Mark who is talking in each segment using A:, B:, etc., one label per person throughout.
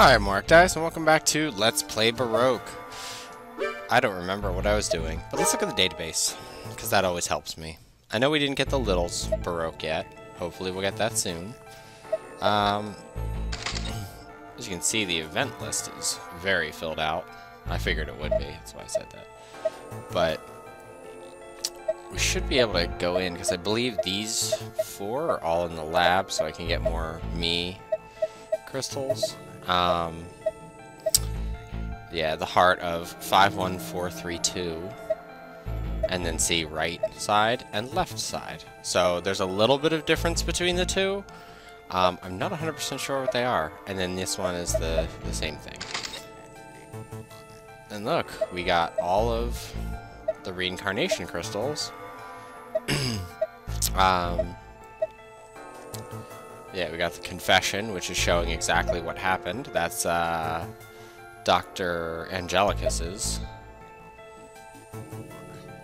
A: Hi, I'm Mark Dice, and welcome back to Let's Play Baroque. I don't remember what I was doing, but let's look at the database, because that always helps me. I know we didn't get the Littles Baroque yet. Hopefully we'll get that soon. As you can see, the event list is very filled out. I figured it would be, that's why I said that. But we should be able to go in, because I believe these 4 are all in the lab, so I can get more me crystals. Yeah, the heart of 51432, and then see right side and left side. So there's a little bit of difference between the two. I'm not 100% sure what they are. And then this one is the same thing. And look, we got all of the reincarnation crystals. Yeah, we got the confession, which is showing exactly what happened. That's Dr. Angelicus's.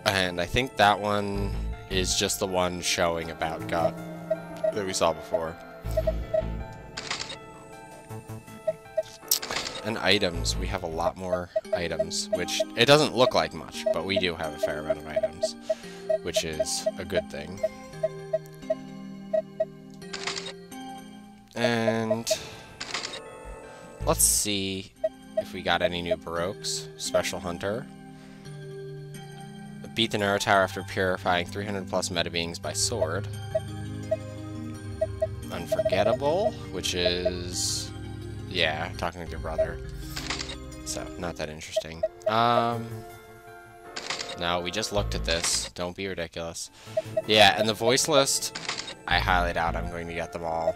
A: And I think that one is just the one showing about God that we saw before. And items, we have a lot more items, which it doesn't look like much, but we do have a fair amount of items, which is a good thing. And let's see if we got any new Baroques. Special Hunter. Beat the Narrow Tower after purifying 300 plus meta beings by sword. Unforgettable, which is, yeah, talking to your brother. So, not that interesting. No, we just looked at this. Don't be ridiculous. Yeah, and the voice list, I highly doubt I'm going to get them all.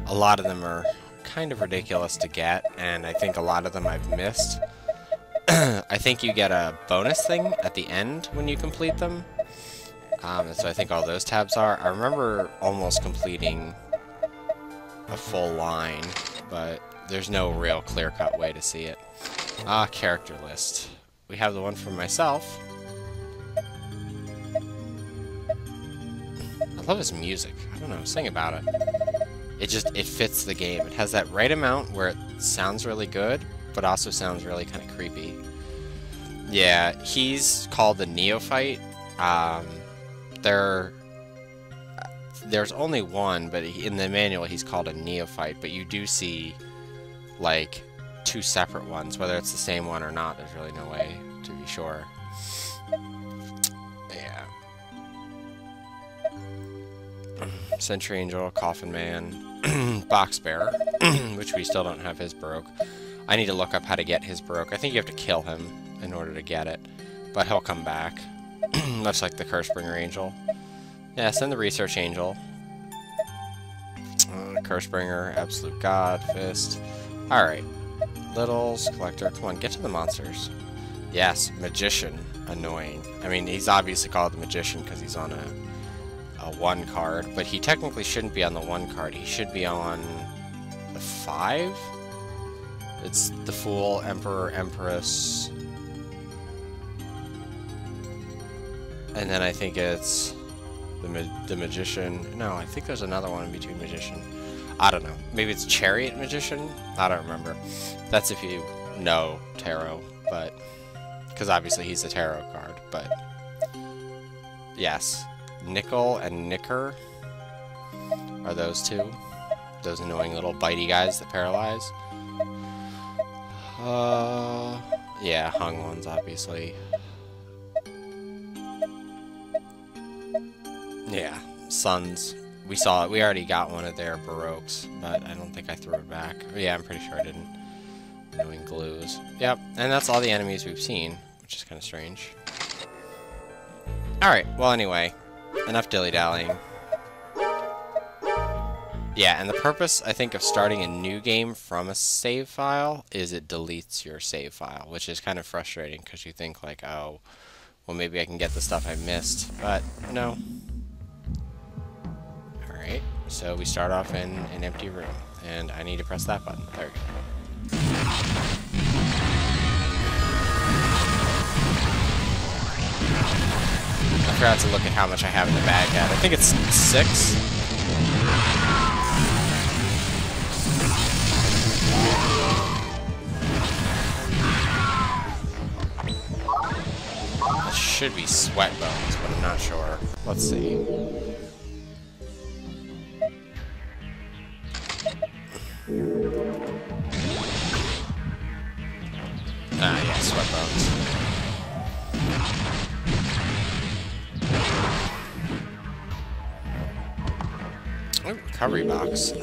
A: A lot of them are kind of ridiculous to get, and I think a lot of them I've missed. I think you get a bonus thing at the end when you complete them. So I think all those tabs are. I remember almost completing a full line, but there's no real clear-cut way to see it. Character list. We have the one for myself. I love his music. I don't know, something about it. It fits the game. It has that right amount where it sounds really good, but also sounds really kind of creepy. Yeah, he's called the Neophyte. There's only one, but in the manual he's called a Neophyte, but you do see, like, 2 separate ones. Whether it's the same one or not, there's really no way to be sure. Yeah. Sentry Angel, Coffin Man, Box Bearer, which we still don't have his Baroque. I need to look up how to get his Baroque. I think you have to kill him in order to get it, but he'll come back. Much like the Cursebringer Angel. Yeah, send the Research Angel. Cursebringer, Absolute God, Fist. Alright. Littles, Collector, come on, get to the monsters. Yes, Magician, annoying. I mean, he's obviously called the Magician because he's on a 1 card, but he technically shouldn't be on the 1 card. He should be on the 5? It's the Fool, Emperor, Empress. And then I think it's the Magician. No, I think there's another one in between Magician. I don't know. Maybe it's Chariot Magician? I don't remember. That's if you know Tarot, but... because obviously he's a Tarot card, but... yes. Nickel and Nicker are those 2. Those annoying little bitey guys that paralyze. Yeah, hung ones, obviously. Yeah, Suns. We saw it. We already got one of their Baroques, but I don't think I threw it back. Yeah, I'm pretty sure I didn't. Annoying glues. Yep, and that's all the enemies we've seen, which is kind of strange. Alright, well anyway, enough dilly-dallying. Yeah, and the purpose, I think, of starting a new game from a save file is it deletes your save file, which is kind of frustrating because you think, like, oh, well, maybe I can get the stuff I missed, but no. Alright, so we start off in an empty room, and I need to press that button. There we go. I forgot to look at how much I have in the bag yet. I think it's 6. should be sweat bones, but I'm not sure. Let's see. Ah, yeah, sweat bones. Ooh, recovery box. What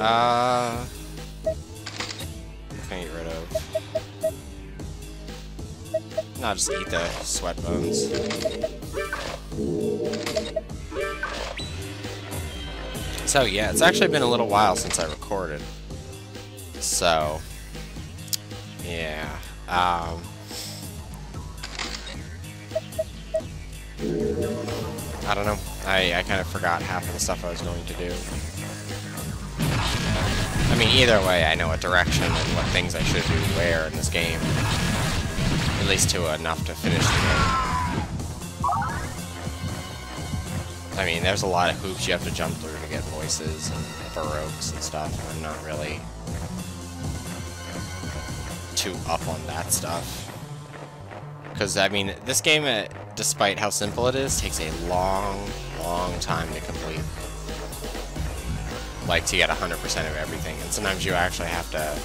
A: can I get rid of? No, just eat the sweat bones. So yeah, it's actually been a little while since I recorded. So yeah. I don't know. I kind of forgot half of the stuff I was going to do. I mean, either way, I know what direction and what things I should do where in this game. At least to enough to finish the game. I mean, there's a lot of hoops you have to jump through to get voices and baroques and stuff. I'm not really too up on that stuff. Because, I mean, this game, despite how simple it is, takes a long, long time to complete. Like, to get 100% of everything. And sometimes you actually have to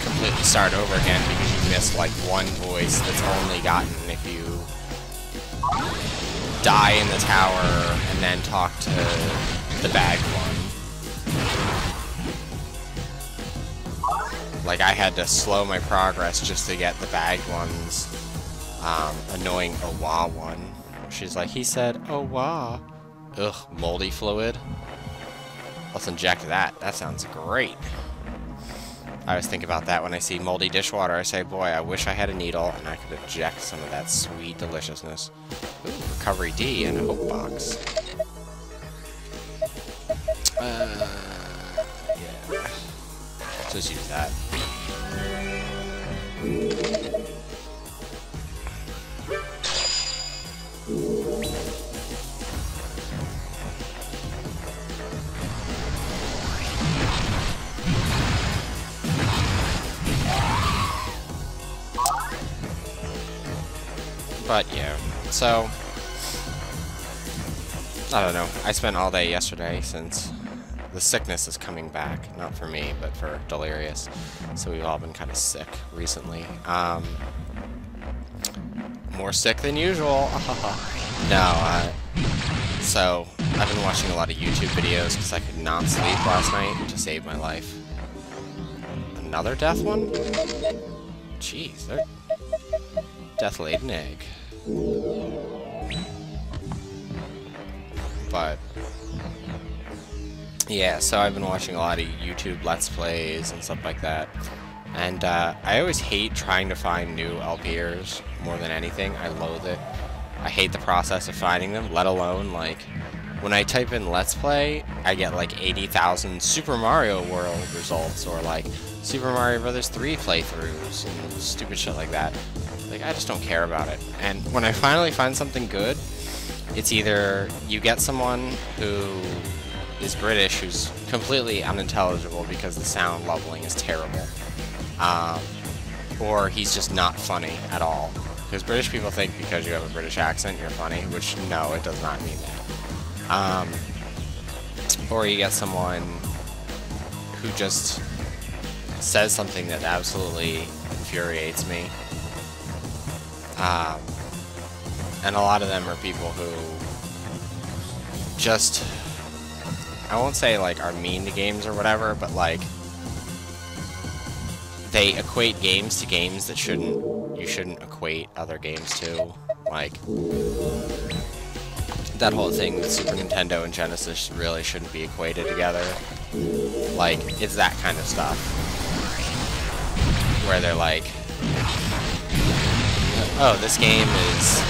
A: completely start over again because you missed, like, one voice that's only gotten if you die in the tower and then talk to the bagged one. Like, I had to slow my progress just to get the bagged one's annoying oh-wah one. She's like, he said, oh-wah. Ugh, moldy fluid. Let's inject that. That sounds great. I always think about that when I see moldy dishwater. I say, boy, I wish I had a needle and I could inject some of that sweet deliciousness. Ooh, recovery D and a hope box. Yeah. Let's just use that. But yeah, so I don't know. I spent all day yesterday since the sickness is coming back. Not for me, but for Delirious. So we've all been kind of sick recently. More sick than usual. No, so I've been watching a lot of YouTube videos because I could not sleep last night to save my life. Another death one? Jeez, they're death laid an egg. But yeah, so I've been watching a lot of YouTube Let's Plays and stuff like that. And I always hate trying to find new LPers more than anything. I loathe it. I hate the process of finding them, let alone, like, when I type in Let's Play, I get like 80,000 Super Mario World results, or like Super Mario Bros. 3 playthroughs, and stupid shit like that. Like, I just don't care about it. And when I finally find something good, it's either you get someone who is British, who's completely unintelligible because the sound leveling is terrible, or he's just not funny at all. Because British people think because you have a British accent, you're funny, which, no, it does not mean that. Or you get someone who just says something that absolutely infuriates me. And a lot of them are people who just, I won't say like are mean to games or whatever, but like they equate games to games that you shouldn't equate other games to. Like that whole thing with Super Nintendo and Genesis really shouldn't be equated together. Like, it's that kind of stuff where they're like, oh, this game is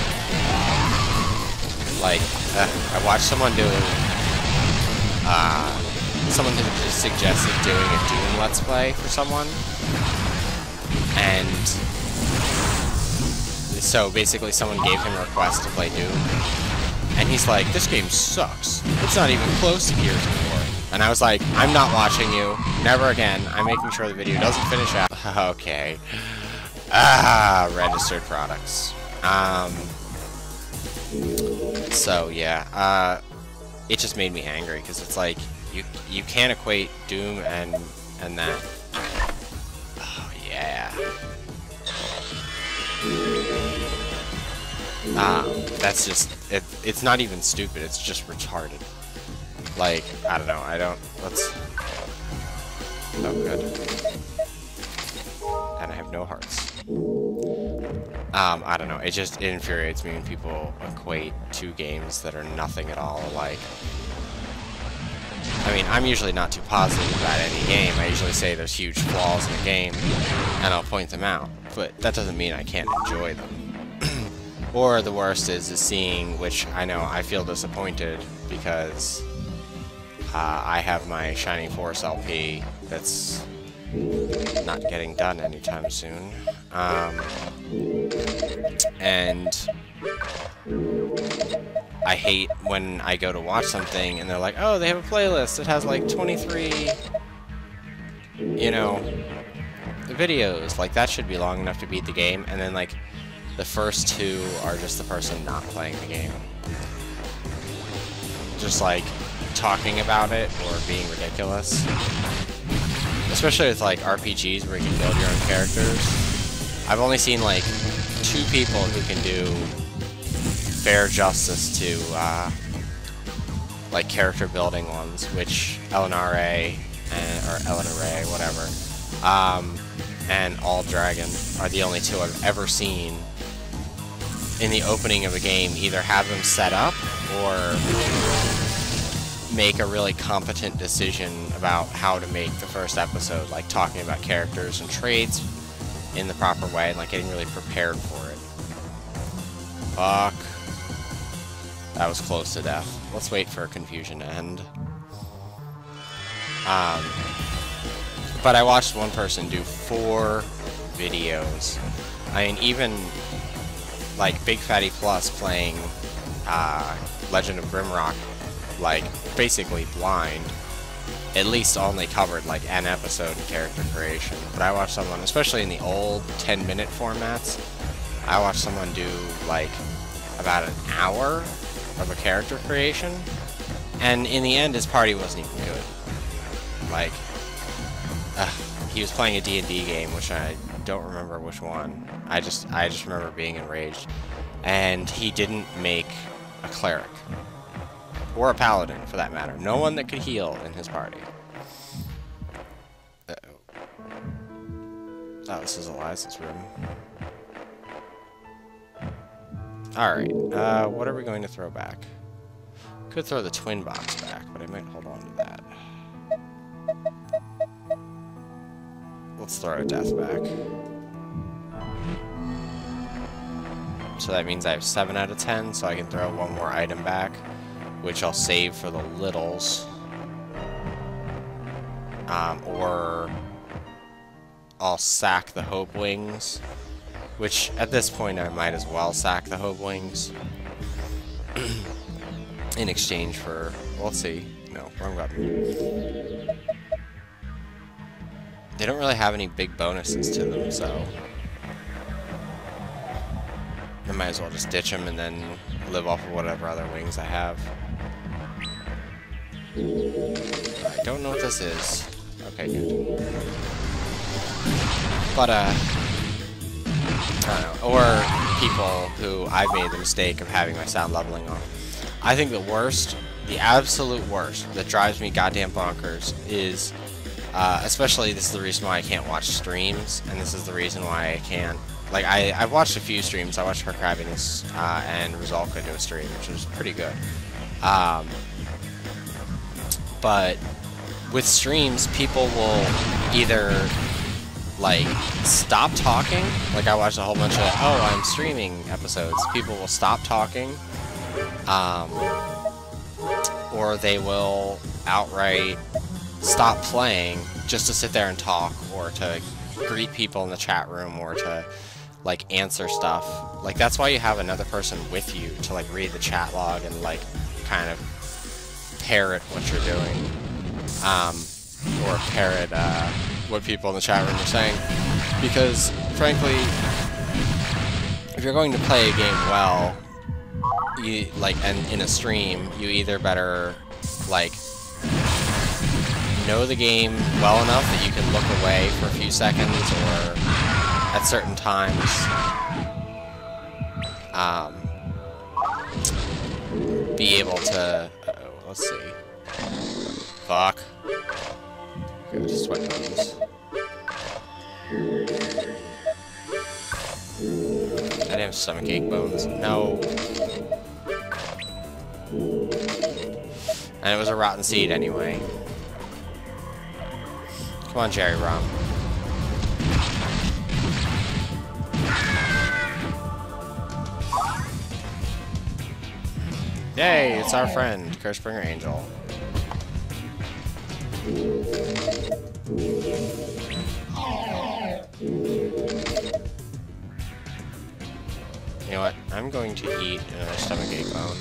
A: like, I watched someone doing, someone just suggested doing a Doom Let's Play for someone, and so basically someone gave him a request to play Doom, and he's like, this game sucks, it's not even close to Gears of War. And I was like, I'm not watching you, never again, I'm making sure the video doesn't finish out. Okay. Registered products. So yeah, it just made me angry because it's like you can't equate Doom and that. Oh yeah. That's just it's not even stupid. It's just retarded. Like I don't know. Let's. Oh good. And I have no hearts. I don't know, it infuriates me when people equate two games that are nothing at all alike. I mean, I'm usually not too positive about any game. I usually say there's huge flaws in the game, and I'll point them out. But that doesn't mean I can't enjoy them. Or the worst is seeing, which I know I feel disappointed because I have my Shining Force LP that's not getting done anytime soon. And I hate when I go to watch something and they're like, oh, they have a playlist. It has like 23, you know, videos. Like, that should be long enough to beat the game. And then, like, the first two are just the person not playing the game. Just, like, talking about it or being ridiculous. Especially with, like, RPGs where you can build your own characters. I've only seen, like, 2 people who can do fair justice to, like, character building ones, which Eleanor Ray, whatever, and All Dragon are the only 2 I've ever seen in the opening of a game either have them set up or make a really competent decision about how to make the first episode, like talking about characters and traits in the proper way and like getting really prepared for it. Fuck. That was close to death. Let's wait for confusion to end. But I watched one person do 4 videos. I mean, even like Big Fatty Plus playing Legend of Grimrock, like basically blind, at least only covered like an episode in character creation. But I watched someone, especially in the old 10-minute formats, I watched someone do like about an hour of a character creation, and in the end his party wasn't even good. Like, he was playing a D&D game, which I don't remember which one. I just remember being enraged. And he didn't make a cleric. Or a paladin, for that matter. No one that could heal in his party. Uh-oh. Oh, this is Elias's room. Alright, what are we going to throw back? Could throw the twin box back, but I might hold on to that. Let's throw a death back. So that means I have 7 out of 10, so I can throw one more item back, which I'll save for the littles. Or I'll sack the Hope Wings, which at this point I might as well sack the Hope Wings in exchange for, well, let's see, no, wrong button. They don't really have any big bonuses to them, so I might as well just ditch them and then live off of whatever other wings I have. I don't know what this is. Okay, good. But, I don't know. Or people who I've made the mistake of having my sound leveling on. I think the worst, the absolute worst, that drives me goddamn bonkers is, especially this is the reason why I can't watch streams, and this is the reason why I can't. Like, I've watched a few streams. I watched her Crabbiness and Resolve do a stream, which was pretty good. But with streams, people will either, like, stop talking. Like, I watched a whole bunch of, oh, I'm streaming episodes. People will stop talking. Or they will outright stop playing just to sit there and talk, or to greet people in the chat room, or to like answer stuff. Like, that's why you have another person with you to like read the chat log and like kind of parrot what you're doing, or parrot what people in the chat room are saying. Because, frankly, if you're going to play a game well, and in a stream, you either better, like, know the game well enough that you can look away for a few seconds, or at certain times, be able to, let's see. Fuck. Okay, just sweat bones. I didn't have stomachache bones. No. And it was a rotten seed anyway. Come on, Jerry Rum. Yay, it's our friend, Cursebringer Angel. You know what? I'm going to eat another stomachache bone.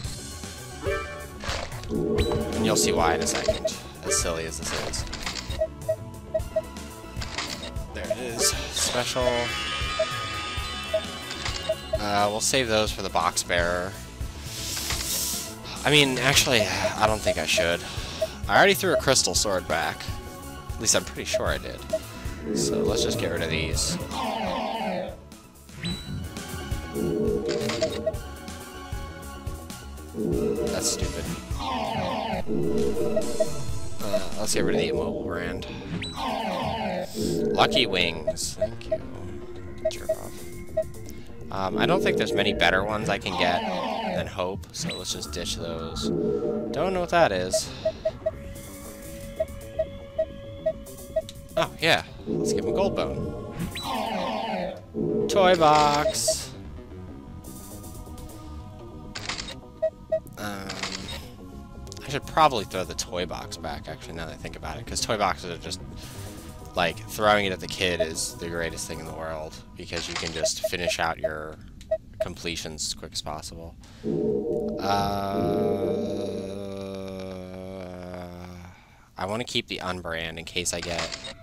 A: And you'll see why in a second, as silly as this is. There it is. Special. We'll save those for the box bearer. I mean, actually, I don't think I should. I already threw a crystal sword back. At least I'm pretty sure I did. So let's just get rid of these. That's stupid. Let's get rid of the immobile brand. Lucky Wings. Thank you. Jerk off. I don't think there's many better ones I can get than Hope, so let's just ditch those. Don't know what that is. Oh, yeah. Let's give him a gold bone. Toy box! I should probably throw the toy box back, actually, now that I think about it, because toy boxes are just, like, throwing it at the kid is the greatest thing in the world, because you can just finish out your completions as quick as possible. I want to keep the unbrand in case I get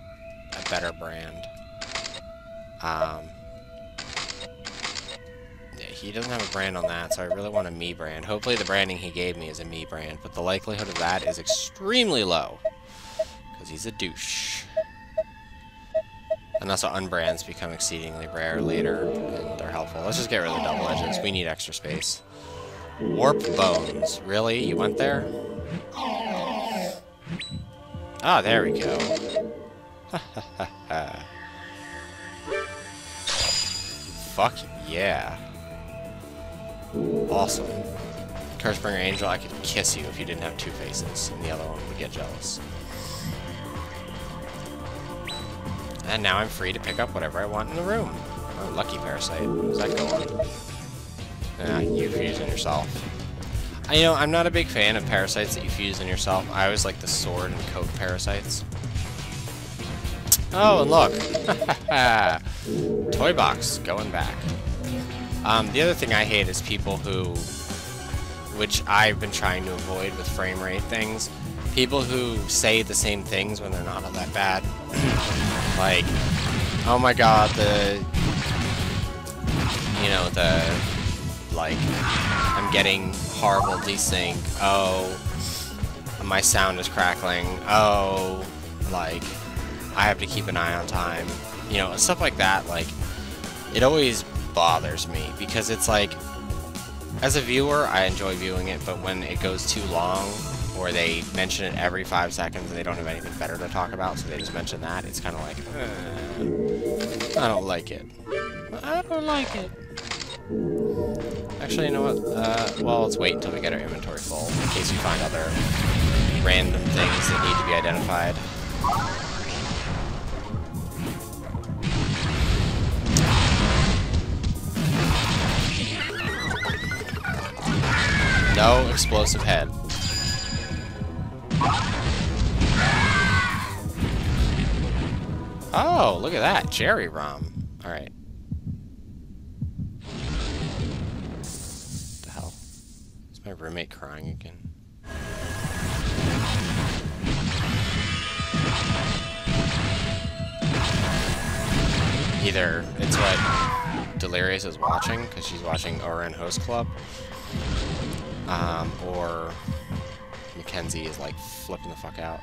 A: a better brand. He doesn't have a brand on that, so I really want a me brand. Hopefully the branding he gave me is a me brand, but the likelihood of that is extremely low, because he's a douche. And also unbrands become exceedingly rare later, and they're helpful. Let's just get rid of the double edges. We need extra space. Warp bones. Really? You went there? Ah, there we go. Fuck yeah. Awesome. Cursebringer Angel, I could kiss you if you didn't have two faces, and the other one would get jealous. And now I'm free to pick up whatever I want in the room. Oh, lucky parasite. How's that going? You fuse in yourself. You know, I'm not a big fan of parasites that you fuse in yourself. I always like the sword and coat parasites. Oh, and look! Toy box, going back. The other thing I hate is people who, which I've been trying to avoid with frame rate things, people who say the same things when they're not all that bad. Like, oh my god, like, I'm getting horrible desync, oh, my sound is crackling, oh, like, I have to keep an eye on time, you know, stuff like that. Like, it always bothers me, because it's like, as a viewer, I enjoy viewing it, but when it goes too long, or they mention it every 5 seconds and they don't have anything better to talk about, so they just mention that, it's kind of like, I don't like it. I don't like it. Actually, you know what? Well, let's wait until we get our inventory full, in case we find other random things that need to be identified. No explosive head. Oh, look at that. Cherry rum. Alright. What the hell? Is my roommate crying again? Either it's what Delirious is watching, because she's watching ORN Host Club, or Mackenzie is like flipping the fuck out.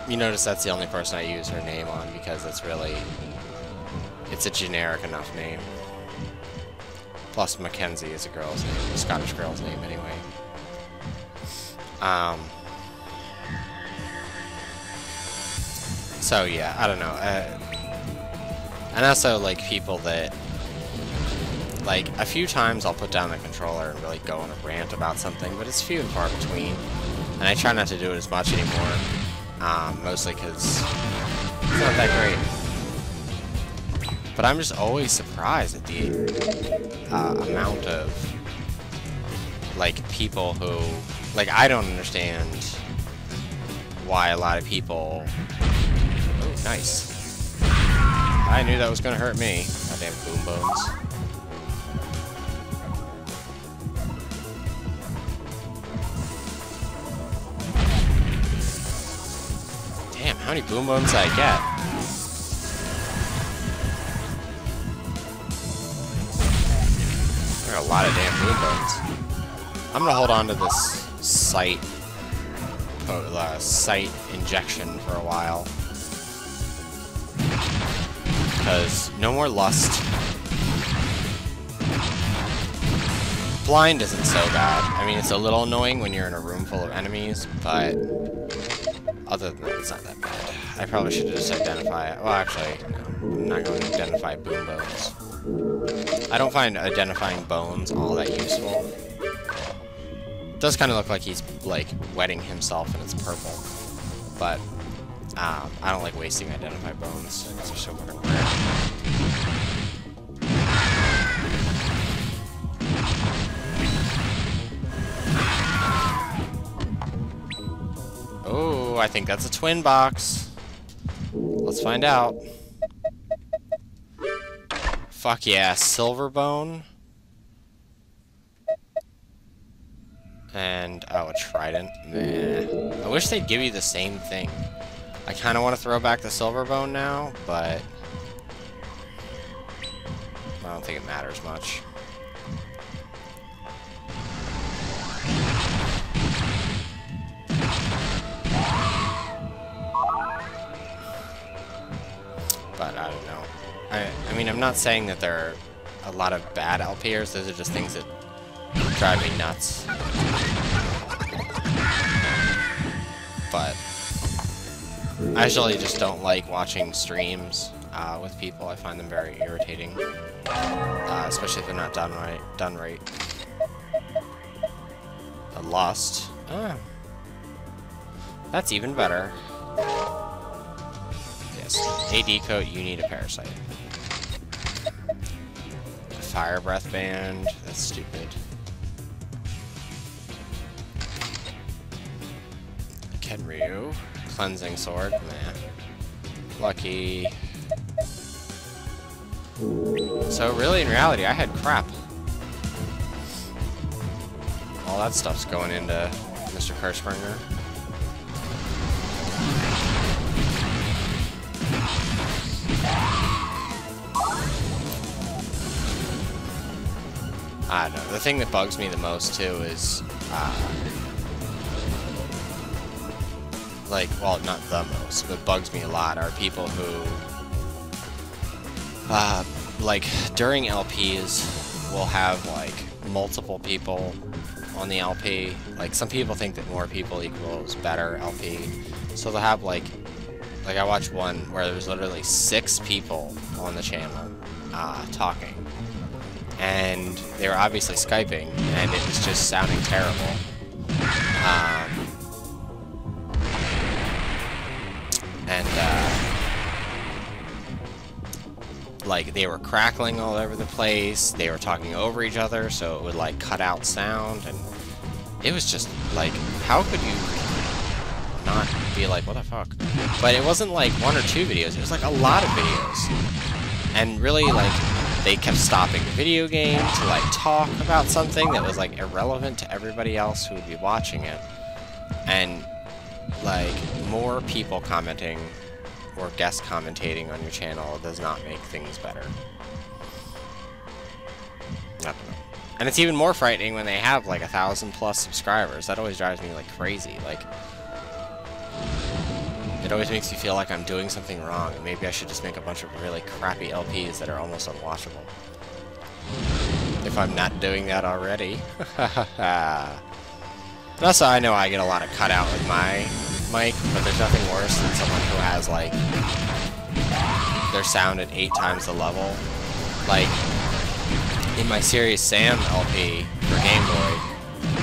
A: You notice that's the only person I use her name on, because it's really, it's a generic enough name. Plus Mackenzie is a girl's name, a Scottish girl's name anyway. So yeah, I don't know. And also, like, people that, like, a few times I'll put down the controller and really go on a rant about something, but it's few and far between. And I try not to do it as much anymore. Mostly because it's not that great. But I'm just always surprised at the amount of, like, people who, like, I don't understand why a lot of people... Oh, nice. I knew that was going to hurt me. Goddamn boom bones. Damn, how many boom bones did I get? There are a lot of damn boom bones. I'm gonna hold on to this sight injection for a while. Because no more lust. Blind isn't so bad. I mean, it's a little annoying when you're in a room full of enemies, but other than that, it's not that bad. I probably should just identify... Well, actually, no. I'm not going to identify boom bones. I don't find identifying bones all that useful. It does kind of look like he's, like, wetting himself and it's purple. But, I don't like wasting identify bones, because they're so fucking rare. Oh, I think that's a twin box. Let's find out. Fuck yeah, silver bone. And, oh, a trident. Meh. I wish they'd give you the same thing. I kind of want to throw back the silver bone now, but I don't think it matters much. But I don't know. I mean, I'm not saying that there are a lot of bad LPers. Those are just things that drive me nuts. But I usually just don't like watching streams with people. I find them very irritating, especially if they're not done right. A lust. Ah, that's even better. Yes, AD coat. You need a parasite. A fire breath band. That's stupid. Kenryu. Cleansing sword. Nah. Lucky. So really, in reality, I had crap. All that stuff's going into Mr. Kirschbringer. I don't know. The thing that bugs me the most, too, is... like, well, not the most, but bugs me a lot, are people who... like, during LPs, will have, like, multiple people on the LP. Like, some people think that more people equals better LP. So they'll have, like, I watched one where there was literally 6 people on the channel, talking. And they were obviously Skyping, and it was just sounding terrible. Like, they were crackling all over the place, they were talking over each other, so it would, like, cut out sound, and it was just, like, how could you not be like, what the fuck? But it wasn't, like, 1 or 2 videos, it was, like, a lot of videos. And really, like, they kept stopping the video game to, like, talk about something that was, like, irrelevant to everybody else who would be watching it. And, like, more people commenting or guest commentating on your channel does not make things better. I don't know. And it's even more frightening when they have like 1,000+ subscribers. That always drives me like crazy. Like, it always makes me feel like I'm doing something wrong, and maybe I should just make a bunch of really crappy LPs that are almost unwatchable. If I'm not doing that already. And also, I know I get a lot of cutout with my mic, but there's nothing worse than someone who has, like, their sound at 8 times the level. Like, in my Serious Sam LP for Game Boy,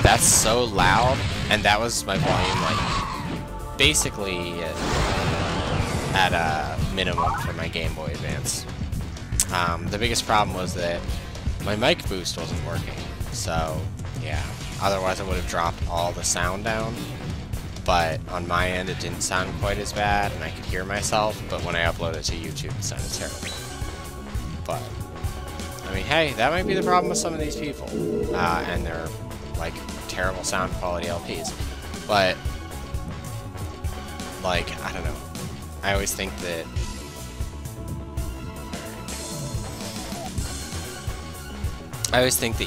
A: that's so loud, and that was my volume, like, basically at a minimum for my Game Boy Advance. The biggest problem was that my mic boost wasn't working, so, yeah. Otherwise, I would have dropped all the sound down, but on my end, it didn't sound quite as bad, and I could hear myself, but when I uploaded it to YouTube, it sounded terrible. But, I mean, hey, that might be the problem with some of these people, and their, like, terrible sound quality LPs. But, like, I don't know. I always think that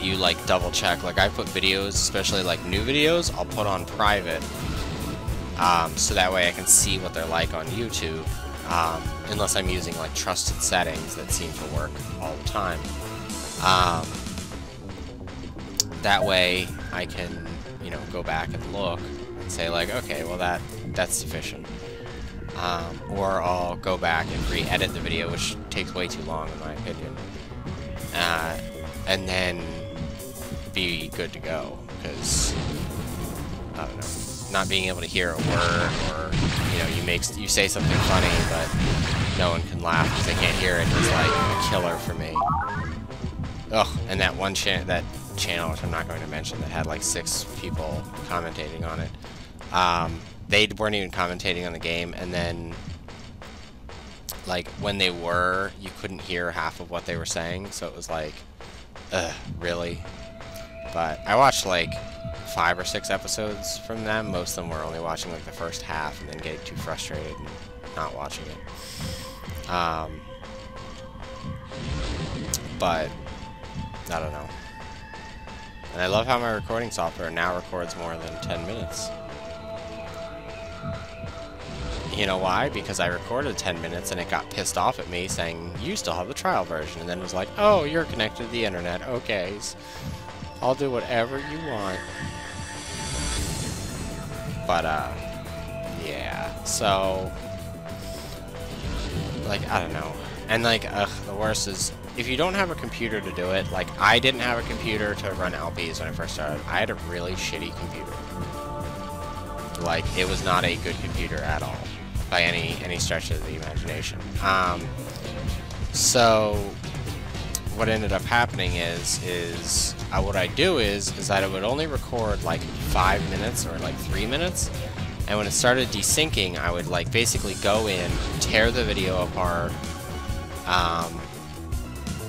A: you, like, double check. Like, I put videos, especially, like, new videos, I'll put on private, so that way I can see what they're like on YouTube, unless I'm using, like, trusted settings that seem to work all the time. That way I can, you know, go back and look and say, like, okay, well, that's sufficient. Or I'll go back and re-edit the video, which takes way too long, in my opinion. And then be good to go, because, I don't know, not being able to hear a word, or, you know, you say something funny, but no one can laugh because they can't hear it, is like a killer for me. Ugh, and that one channel, which I'm not going to mention, that had like 6 people commentating on it, they weren't even commentating on the game, and then, like, when they were, you couldn't hear half of what they were saying, so it was like, ugh, really? But I watched like 5 or 6 episodes from them. Most of them were only watching like the first half and then getting too frustrated and not watching it. But I don't know. And I love how my recording software now records more than 10 minutes. You know why? Because I recorded 10 minutes and it got pissed off at me saying, you still have the trial version, and then was like, oh, you're connected to the internet. Okay, I'll do whatever you want. But, yeah, so, like, I don't know. And, like, the worst is, if you don't have a computer to do it, like, I didn't have a computer to run LPs when I first started. I had a really shitty computer. Like, it was not a good computer at all, by any stretch of the imagination. So what ended up happening is what I do is that I would only record like 5 minutes or like 3 minutes, and when it started desyncing, I would like basically go in, tear the video apart,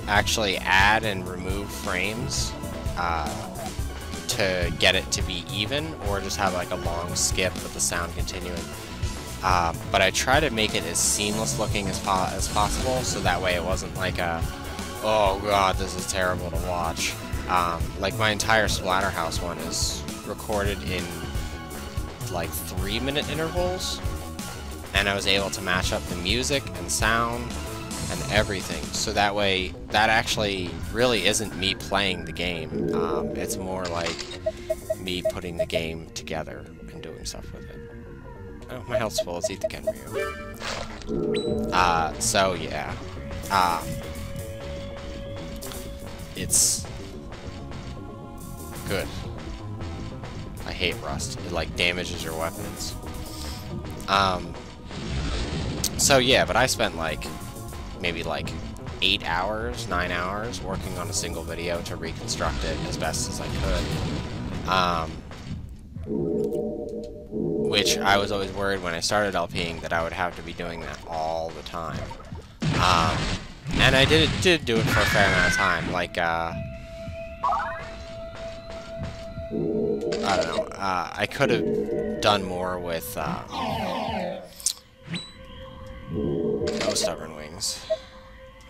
A: actually add and remove frames to get it to be even, or just have like a long skip with the sound continuing. But I try to make it as seamless looking as possible, so that way it wasn't like a, oh god, this is terrible to watch. Like my entire Splatterhouse one is recorded in like 3-minute intervals, and I was able to match up the music and sound and everything, so that way that actually really isn't me playing the game. It's more like me putting the game together and doing stuff with it. Oh, my health's full. Let's eat the Kenryu. So yeah. It's good. I hate rust. It like damages your weapons. So yeah, but I spent like maybe like 8 hours, 9 hours working on a single video to reconstruct it as best as I could. Which I was always worried when I started LPing that I would have to be doing that all the time. And I did do it for a fair amount of time. Like, I don't know. I could have done more with, Oh, stubborn wings.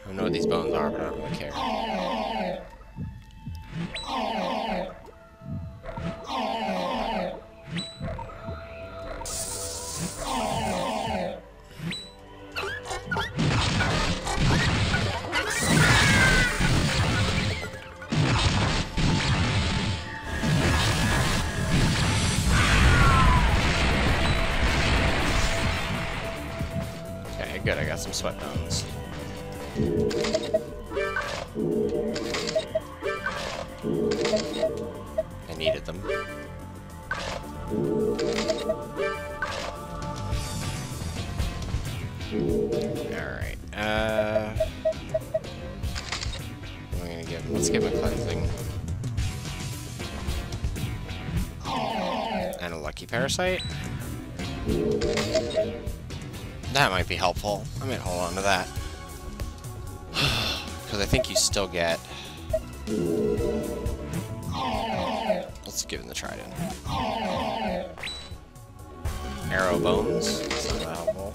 A: I don't know what these bones are, but I don't really care. Okay, good, I got some sweat bones. I needed them. Alright, what am I gonna give him? Let's give him a cleansing. And a lucky parasite. That might be helpful. I might hold on to that. Because I think you still get... Let's give him the trident. Arrow bones. That's not that helpful.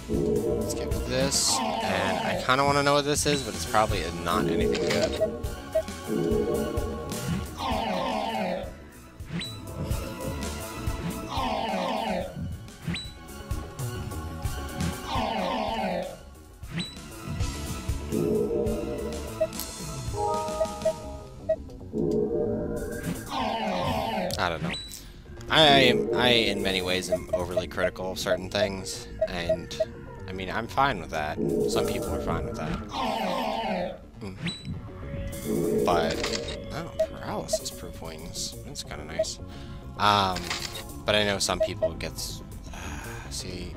A: Let's give it this. And I kind of want to know what this is, but it's probably not anything good. I don't know. I in many ways am overly critical of certain things, and I mean I'm fine with that. Some people are fine with that. But oh, paralysis proof wings. That's kind of nice. But I know some people gets see.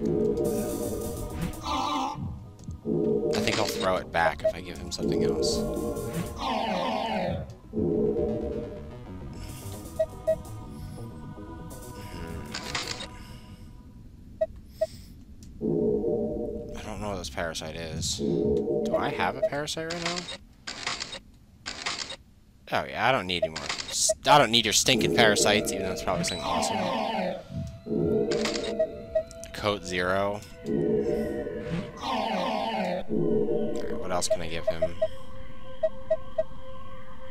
A: I think I'll throw it back if I give him something else. I don't know what this parasite is. Do I have a parasite right now? Oh yeah, I don't need any more. I don't need your stinking parasites, even though it's probably something awesome. Coat 0. Alright, what else can I give him?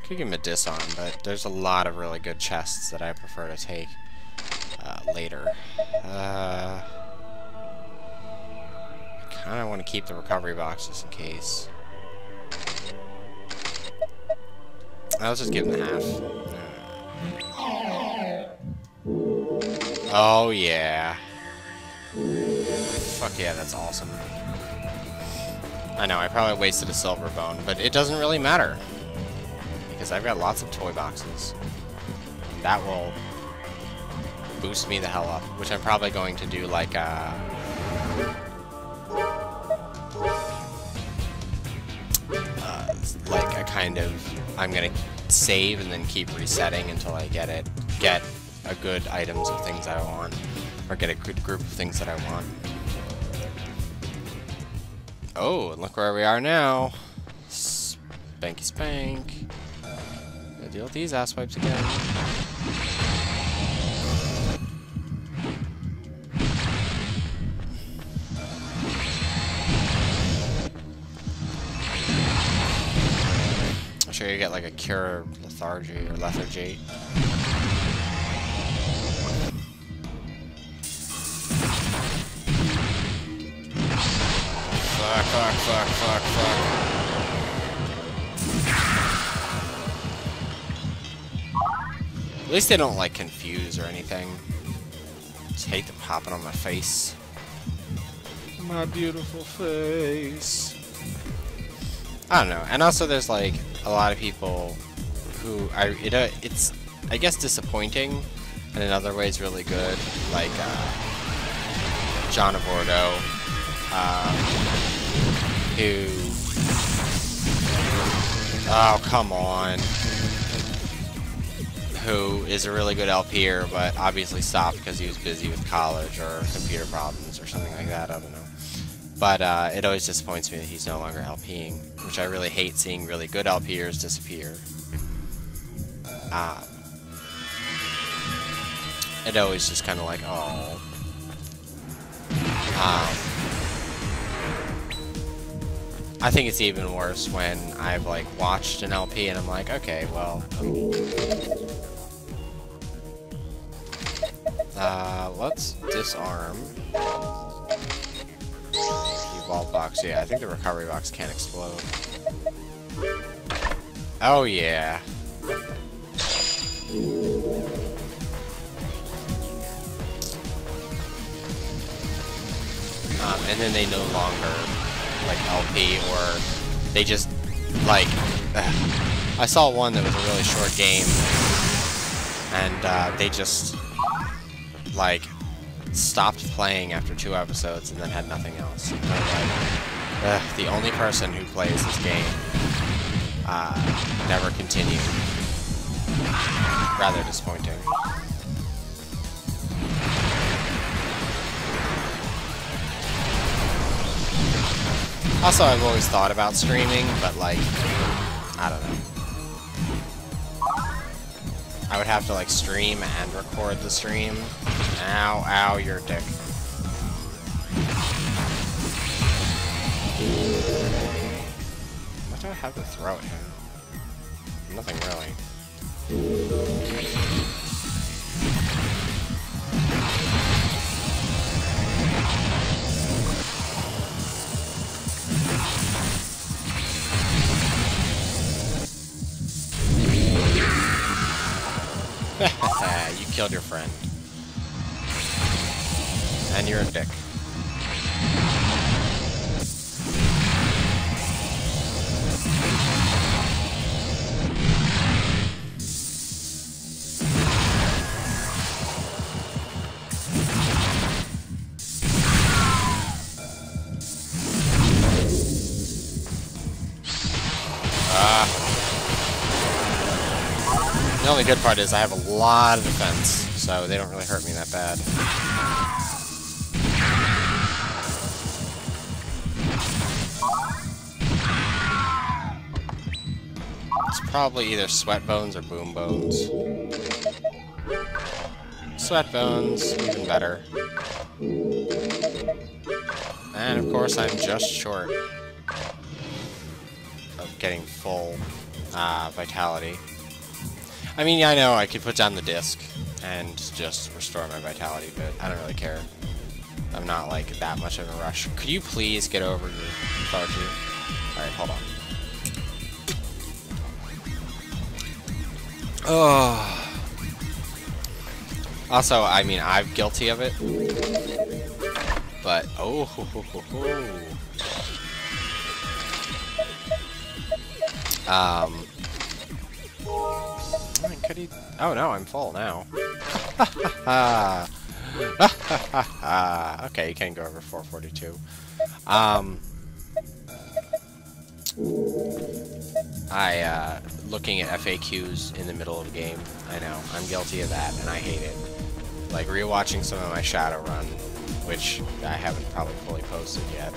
A: Could give him a disarm, but there's a lot of really good chests that I prefer to take later. I kind of want to keep the recovery boxes in case. I'll just give him the half. Oh yeah. Fuck yeah, that's awesome. I know, I probably wasted a silver bone, but it doesn't really matter. Because I've got lots of toy boxes. That will boost me the hell up, which I'm probably going to do like a kind of, I'm gonna save and then keep resetting until I get a good items of things I want, or get a good group of things that I want. Oh, and look where we are now. Spanky spank. Gotta deal with these asswipes again. I'm sure you get like a cure lethargy or lethargy. Fuck. At least they don't like confuse or anything. Just hate them hopping on my face. My beautiful face. I don't know. And also there's like a lot of people who it's I guess disappointing, and in other ways really good, like John of Bordeaux, who, oh come on, who is a really good LPer, but obviously stopped because he was busy with college or computer problems or something like that, I don't know. But it always disappoints me that he's no longer LPing, which I really hate seeing really good LPers disappear. It always just kind of like, oh. I think it's even worse when I've like watched an LP and I'm like, okay, well, let's disarm. Evolve box, yeah, I think the recovery box can't explode. Oh yeah. And then they no longer like LP, or they just like I saw one that was a really short game and they just like stopped playing after 2 episodes and then had nothing else. And I'm like, the only person who plays this game never continued. Rather disappointing. Also, I've always thought about streaming, but like, I don't know. I would have to like stream and record the stream. Ow, ow, you're a dick. What do I have to throw at him? Nothing really. You killed your friend. And you're a dick. The only good part is I have a lot of defense, so they don't really hurt me that bad. It's probably either sweat bones or boom bones. Sweat bones, even better. And of course I'm just short of getting full vitality. I mean, I know I could put down the disc and just restore my vitality, but I don't really care. I'm not, like, that much of a rush. Could you please get over your authority? Alright, hold on. Oh. Also, I mean, I'm guilty of it. But, oh, ho, ho, ho, ho. I mean, could he... Oh no, I'm full now. Okay, you can go over 442. Looking at FAQs in the middle of a game, I know, I'm guilty of that, and I hate it. Like, rewatching some of my Shadowrun, which I haven't probably fully posted yet.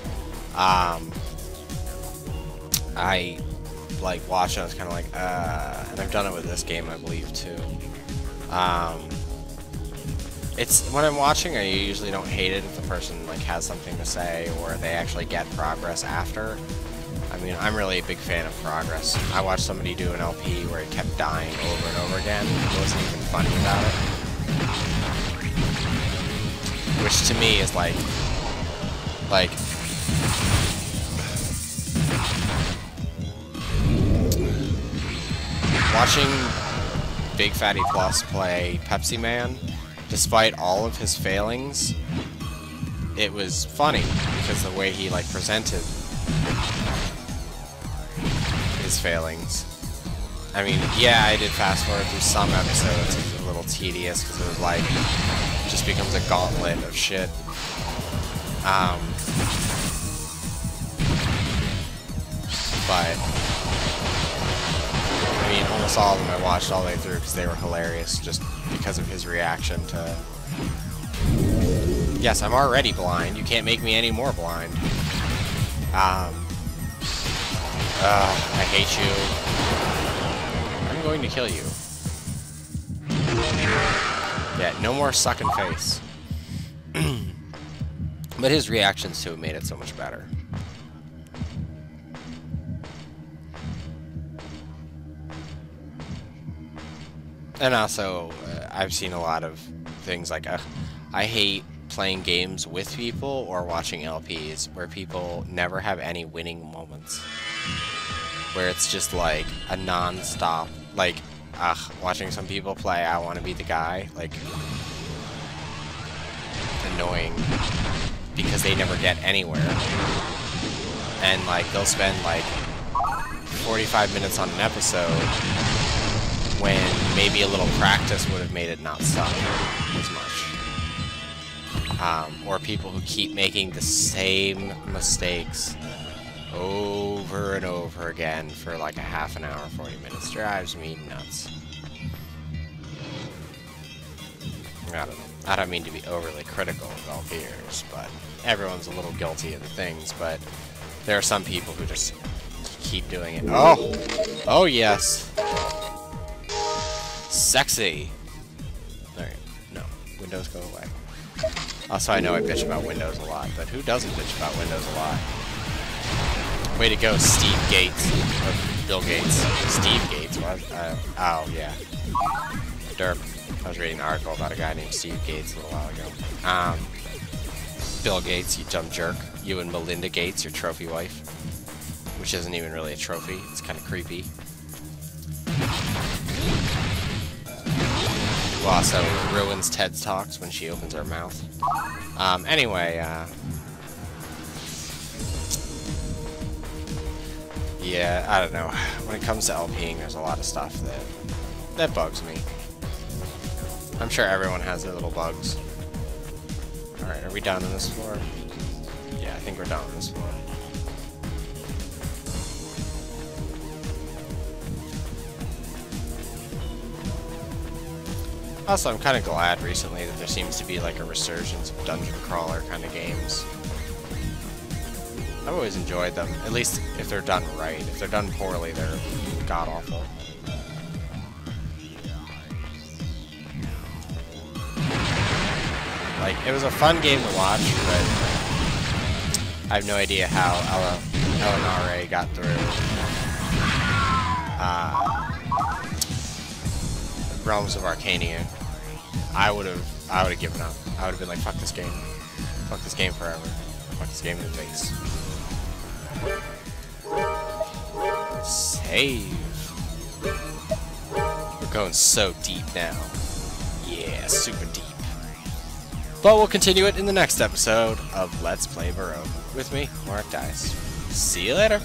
A: I like watch it, I was kind of like, and I've done it with this game, I believe, too. It's when I'm watching, I usually don't hate it if the person like has something to say or they actually get progress after. I mean, I'm really a big fan of progress. I watched somebody do an LP where it kept dying over and over again. It wasn't even funny about it. Which to me is like watching Big Fatty Plus play Pepsi Man, despite all of his failings, it was funny because the way he like presented his failings. I mean, yeah, I did fast forward through some episodes. It was a little tedious because it was like just becomes a gauntlet of shit. But I mean, almost all of them I watched all the way through because they were hilarious, just because of his reaction to... Yes, I'm already blind. You can't make me any more blind. I hate you. I'm going to kill you. Yeah, no more sucking face. But his reactions to it made it so much better. And also, I've seen a lot of things like, I hate playing games with people or watching LPs where people never have any winning moments. Where it's just like a non-stop, like, watching some people play, I want to be the guy, like, annoying because they never get anywhere. And, like, they'll spend, like, 45 minutes on an episode when maybe a little practice would have made it not suck as much. Or people who keep making the same mistakes over and over again for like a half an hour, 40 minutes. Drives me nuts. I don't mean to be overly critical of LPers, but everyone's a little guilty of the things, but there are some people who just keep doing it. Oh! Oh, yes! Sexy! Alright, no. Windows go away. Also, I know I bitch about Windows a lot, but who doesn't bitch about Windows a lot? Way to go, Steve Gates. Or Bill Gates. Steve Gates, what? Oh, yeah. Derp. I was reading an article about a guy named Steve Gates a little while ago. Bill Gates, you dumb jerk. You and Melinda Gates, your trophy wife. Which isn't even really a trophy. It's kind of creepy. Who also ruins TED Talks when she opens her mouth. Anyway, yeah, I don't know. When it comes to LPing, there's a lot of stuff that bugs me. I'm sure everyone has their little bugs. Alright, are we done on this floor? Yeah, I think we're done on this floor. Also, I'm kind of glad recently that there seems to be like a resurgence of dungeon crawler kind of games. I've always enjoyed them, at least if they're done right. If they're done poorly, they're god-awful. Like, it was a fun game to watch, but I have no idea how LNRA got through Realms of Arcania. I would have given up. I would have been like, fuck this game. Fuck this game forever. Fuck this game in the face. Save. We're going so deep now. Yeah, super deep. But we'll continue it in the next episode of Let's Play Baroque. With me, Mark Dice. See you later.